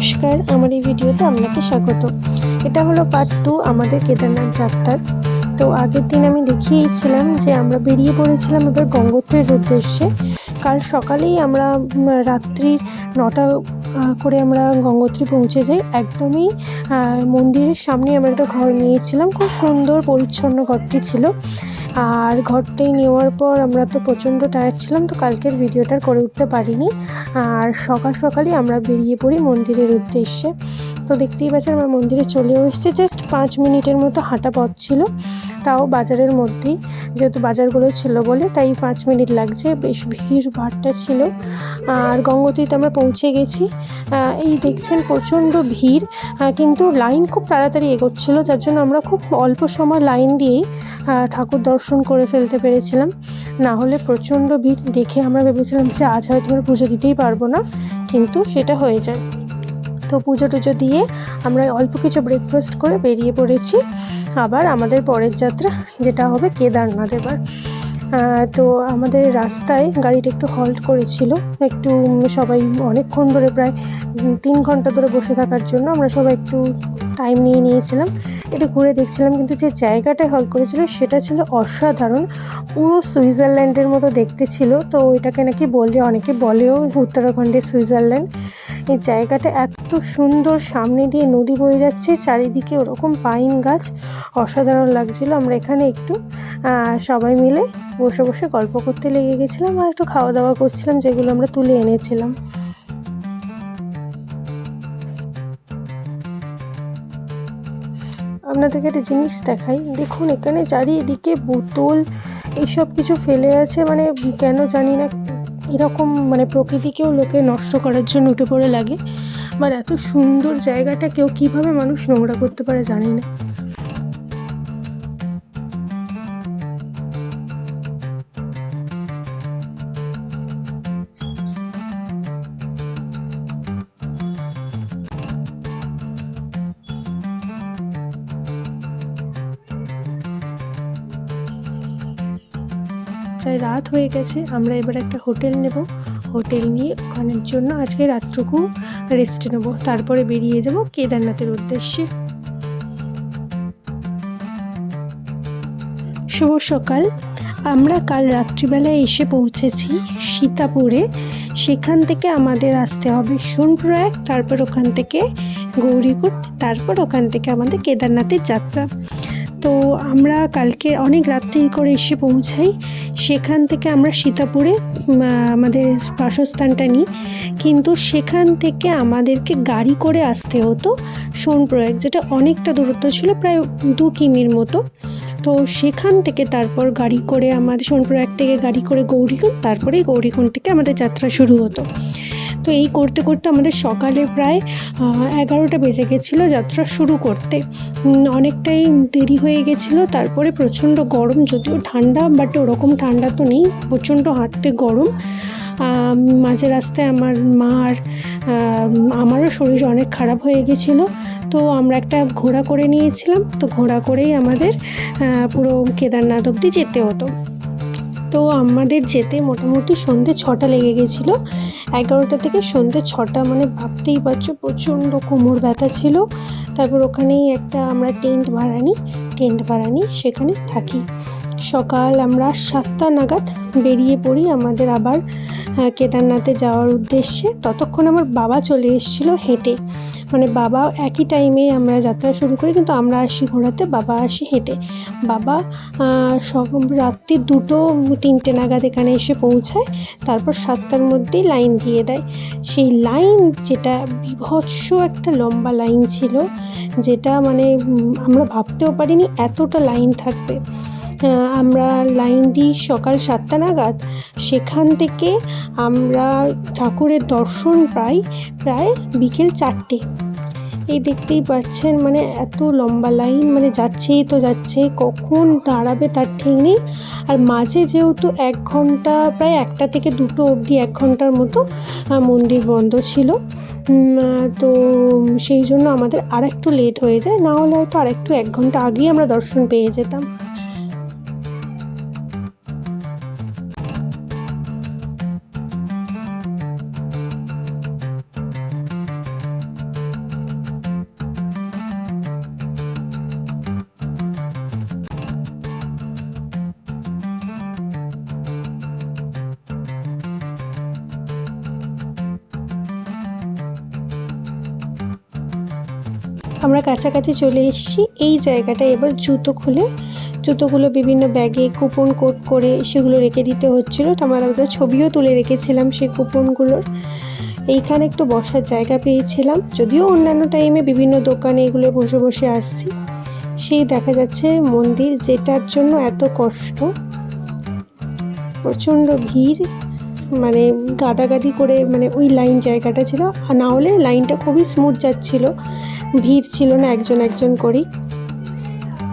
নমস্কার, আমার এই ভিডিওতে আপনাকে স্বাগত। এটা হলো পার্ট 2 আমাদের কেদারনাথ যাত্রার। তো আগের দিন আমি দেখিয়েছিলাম যে আমরা বেরিয়ে পড়েছিলাম এবার গঙ্গোত্রীর উদ্দেশ্যে। কাল সকালেই আমরা রাত্রির 9টা করে আমরা গঙ্গোত্রী পৌঁছে যাই। একদমই মন্দিরের সামনে আমরা একটা ঘর নিয়েছিলাম, খুব সুন্দর পরিচ্ছন্ন ঘরটি ছিল। আর ঘরটাই নেওয়ার পর আমরা তো প্রচণ্ড টায়ার্ড ছিলাম, তো কালকের ভিডিওটা করে উঠতে পারিনি। আর সকালই আমরা বেরিয়ে পড়ি মন্দিরের উদ্দেশ্যে। তো দেখতেই পাচ্ছেন আমরা মন্দিরে চলেও এসেছি। জাস্ট 5 মিনিটের মতো হাঁটা পথ ছিল, তাও বাজারের মধ্যেই, যেহেতু বাজারগুলো ছিল বলে তাই 5 মিনিট লাগছে। বেশ ভিড় ভাড়টা ছিল। আর গঙ্গোত্রীতে আমরা পৌঁছে গেছি। এই দেখছেন প্রচণ্ড ভিড়, কিন্তু লাইন খুব তাড়াতাড়ি এগোচ্ছিলো, যার জন্য আমরা খুব অল্প সময় লাইন দিয়েই ঠাকুর দর্শন করে ফেলতে পেরেছিলাম। না হলে প্রচণ্ড ভিড় দেখে আমরা ভেবেছিলাম যে আজ হয়তো আমরা পুজো দিতেই পারবো না, কিন্তু সেটা হয়ে যায়। তো পুজো টুজো দিয়ে আমরা অল্প কিছু ব্রেকফাস্ট করে বেরিয়ে পড়েছি আবার আমাদের পরের যাত্রা, যেটা হবে কেদারনাথ এবার। তো আমাদের রাস্তায় গাড়িটা একটু হল্ট করেছিল, একটু সবাই অনেকক্ষণ ধরে প্রায় 3 ঘন্টা ধরে বসে থাকার জন্য আমরা সবাই একটু টাইম নিয়েছিলাম, একটু ঘুরে দেখছিলাম। কিন্তু যে জায়গাটায় হল্ট করেছিল সেটা ছিল অসাধারণ, পুরো সুইজারল্যান্ডের মতো দেখতে ছিল। তো এটাকে নাকি অনেকে বলেও উত্তরাখণ্ডের সুইজারল্যান্ড। এই জায়গাটা এত সুন্দর, সামনে দিয়ে নদী বয়ে যাচ্ছে, চারিদিকে ওরকম পাইন গাছ, অসাধারণ লাগছিল। আমরা এখানে একটু সবাই মিলে বসে গল্প করতে লেগে গেছিলাম আর একটু খাওয়া দাওয়া করছিলাম, যেগুলো আমরা তুলে এনেছিলাম। আপনাদেরকে একটা জিনিস দেখাই, দেখুন এখানে চারিদিকে বোতল এইসব কিছু ফেলে আছে, মানে কেন জানি না, এরকম মানে প্রকৃতিকেও লোকে নষ্ট করার জন্য উঠে পড়ে লাগে। বাট এত সুন্দর জায়গাটা কেউ কীভাবে মানুষ নোংরা করতে পারে জানি না। প্রায় রাত হয়ে গেছে, আমরা এবার একটা হোটেল নেব। হোটেল নিয়ে ওখানের জন্য আজকে রাতটুকু রেস্ট নেব, তারপরে বেরিয়ে যাব কেদারনাথের উদ্দেশ্যে। শুভ সকাল। আমরা কাল রাত্রিবেলায় এসে পৌঁছেছি সীতাপুরে। সেখান থেকে আমাদের আসতে হবে সোনপ্রয়াগ, তারপর ওখান থেকে গৌরীকুণ্ড, তারপর ওখান থেকে আমাদের কেদারনাথের যাত্রা। তো আমরা কালকে অনেক রাত্রি করে এসে পৌঁছাই। সেখান থেকে আমরা সীতাপুরে আমাদের বাসস্থানটা নিই, কিন্তু সেখান থেকে আমাদেরকে গাড়ি করে আসতে হতো সোনপ্রয়াগ, যেটা অনেকটা দূরত্ব ছিল, প্রায় 2 কিমির মতো। তো সেখান থেকে তারপর গাড়ি করে আমাদের সোনপ্রয়াগ থেকে গাড়ি করে গৌরীকুণ্ড, তারপরে গৌরীকুণ্ড থেকে আমাদের যাত্রা শুরু হতো। তো এই করতে করতে আমাদের সকালে প্রায় 11টা বেজে গেছিলো যাত্রা শুরু করতে, অনেকটাই দেরি হয়ে গেছিলো। তারপরে প্রচণ্ড গরম, যদিও ঠান্ডা, বাট ওরকম ঠান্ডা তো নেই, প্রচণ্ড হাঁটতে গরম। মাঝে রাস্তায় আমার মা আর আমারও শরীর অনেক খারাপ হয়ে গেছিলো। তো আমরা একটা ঘোড়া করে নিয়েছিলাম, তো ঘোড়া করেই আমাদের পুরো কেদারনাথ অবধি যেতে হতো। তো আমাদের যেতে মোটামুটি সন্ধ্যে 6টা লেগে গেছিলো। 11টা থেকে সন্ধ্যে 6টা, মানে ভাবতেই পারছো প্রচণ্ড কোমর ব্যথা ছিল। তারপর ওখানেই একটা আমরা টেন্ট ভাড়া নিই, সেখানে থাকি। সকাল আমরা 7টা নাগাদ বেরিয়ে পড়ি আমাদের আবার কেদারনাথে যাওয়ার উদ্দেশ্যে। ততক্ষণ আমার বাবা চলে এসেছিলো হেঁটে, মানে বাবা একই টাইমে আমরা যাত্রা শুরু করি, কিন্তু আমরা আসি ঘোড়াতে, বাবা আসি হেঁটে। বাবা রাত্রি 2-3টে নাগাদ এখানে এসে পৌঁছায়, তারপর 7টার মধ্যেই লাইন দিয়ে দেয়। সেই লাইন, যেটা বিভৎস একটা লম্বা লাইন ছিল, যেটা মানে আমরা ভাবতেও পারিনি এতটা লাইন থাকবে। আমরা লাইন দিই সকাল 7টা নাগাদ। সেখান থেকে আমরা ঠাকুরের দর্শন পাই প্রায় বিকেল 4টে। এই দেখতেই পাচ্ছেন, মানে এত লম্বা লাইন, মানে যাচ্ছেই তো যাচ্ছে, কখন দাঁড়াবে তার ঠিক নেই। আর মাঝে যেহেতু 1 ঘন্টা, প্রায় 1টা থেকে 2টো অবধি 1 ঘন্টার মতো মন্দির বন্ধ ছিল, তো সেই জন্য আমাদের আর একটু লেট হয়ে যায়, না হলে হয়তো আর একটু 1 ঘন্টা আগেই আমরা দর্শন পেয়ে যেতাম। আমরা কাছাকাছি চলে এসেছি। এই জায়গাটা এবার জুতোগুলো বিভিন্ন ব্যাগে কুপন কোড করে সেগুলো রেখে দিতে হচ্ছিলো। তো আমরা ওদের ছবিও তুলে রেখেছিলাম সেই কুপনগুলোর। এইখানে একটু বসার জায়গা পেয়েছিলাম, যদিও অন্যান্য টাইমে বিভিন্ন দোকানে এগুলো বসে বসে আসছি। সেই দেখা যাচ্ছে মন্দির, যেটার জন্য এত কষ্ট, প্রচণ্ড ভিড়, মানে গাদাগাদি করে মানে ওই লাইন জায়গাটা ছিল, আর না হলে লাইনটা খুবই স্মুথ যাচ্ছিল, ভিড় ছিল না একজন একজন করেই।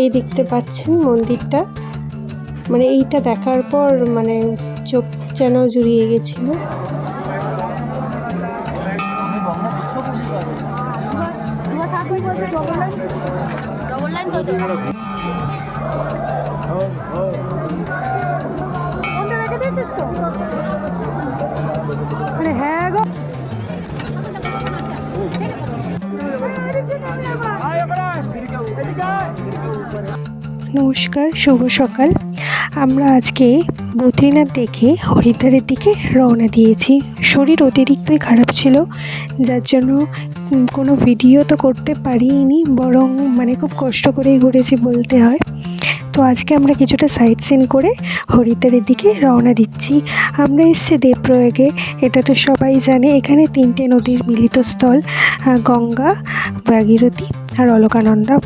এই দেখতে পাচ্ছেন মন্দিরটা, মানে এইটা দেখার পর মানে চোখ যেন জুড়িয়ে গেছিল। হ্যাঁ গো, নমস্কার, শুভ সকাল। আমরা আজকে বদ্রীনাথ দেখে হরিদ্বারের দিকে রওনা দিয়েছি। শরীর অতিরিক্তই খারাপ ছিল, যার জন্য কোনো ভিডিও তো করতে পারিনি, বরং মানে খুব কষ্ট করেই ঘুরেছি বলতে হয়। তো আজকে আমরা কিছুটা সাইট সিন করে হরিদ্বারের দিকে রওনা দিচ্ছি। আমরা এসেছি দেবপ্রয়াগে, এটা তো সবাই জানে। এখানে 3টে নদীর মিলিত স্থল, গঙ্গা, ভাগীরথী আর অলকানন্দা।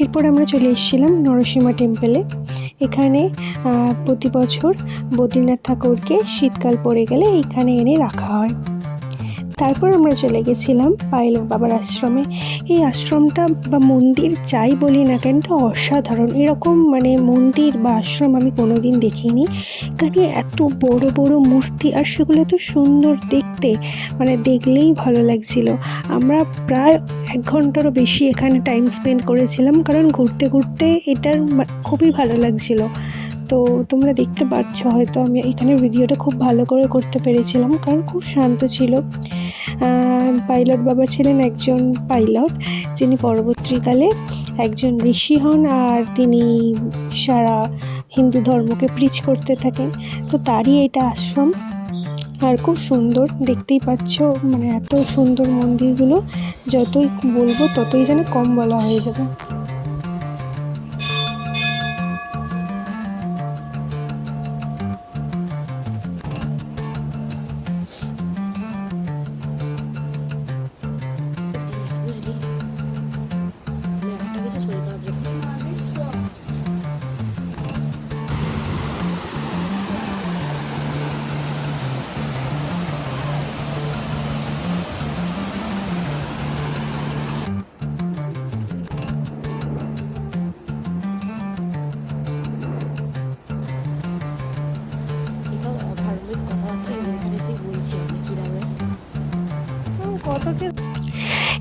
এরপর আমরা চলে এসেছিলাম নরসিংহ টেম্পলে। এখানে প্রতি বছর বদ্রীনাথ ঠাকুরকে শীতকাল পড়ে গেলে এইখানে এনে রাখা হয়। তারপর আমরা চলে গেছিলাম পাইলট বাবার আশ্রমে। এই আশ্রমটা বা মন্দির যাই বলি না কেন, তো অসাধারণ। এরকম মানে মন্দির বা আশ্রম আমি কোনোদিন দেখিনি। এখানে এত বড় বড় মূর্তি, আর সেগুলো এত সুন্দর দেখতে, মানে দেখলেই ভালো লাগছিল। আমরা প্রায় 1 ঘন্টারও বেশি এখানে টাইম স্পেন্ড করেছিলাম, কারণ ঘুরতে ঘুরতে এটার খুবই ভালো লাগছিল। তো তোমরা দেখতে পাচ্ছ হয়তো, আমি এখানে ভিডিওটা খুব ভালো করে করতে পেরেছিলাম, কারণ খুব শান্ত ছিল। পাইলট বাবা ছিলেন একজন পাইলট, যিনি পরবর্তীকালে একজন ঋষি হন, আর তিনি সারা হিন্দু ধর্মকে প্রিচ করতে থাকেন। তো তারই এটা আশ্রম, আর খুব সুন্দর, দেখতেই পাচ্ছ। মানে এত সুন্দর মন্দিরগুলো, যতই বলবো ততই যেন কম বলা হয়ে যাবে।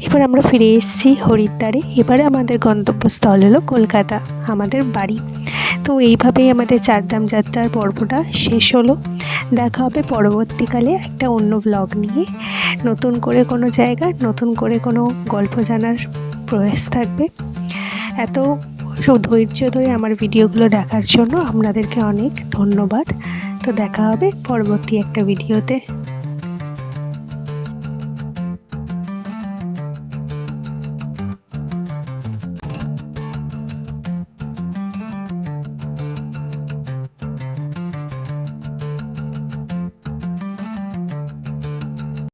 এবার আমরা ফিরে এসেছি হরিদ্বারে। এবারে আমাদের গন্তব্যস্থল হলো কলকাতা, আমাদের বাড়ি। তো এইভাবেই আমাদের চারধাম যাত্রার পর্বটা শেষ হলো। দেখা হবে পরবর্তীকালে একটা অন্য ব্লগ নিয়ে। নতুন করে কোনো জায়গা, নতুন করে কোনো গল্প জানার প্রয়াস থাকবে। এত ধৈর্য ধরে আমার ভিডিওগুলো দেখার জন্য আপনাদেরকে অনেক ধন্যবাদ। তো দেখা হবে পরবর্তী একটা ভিডিওতে।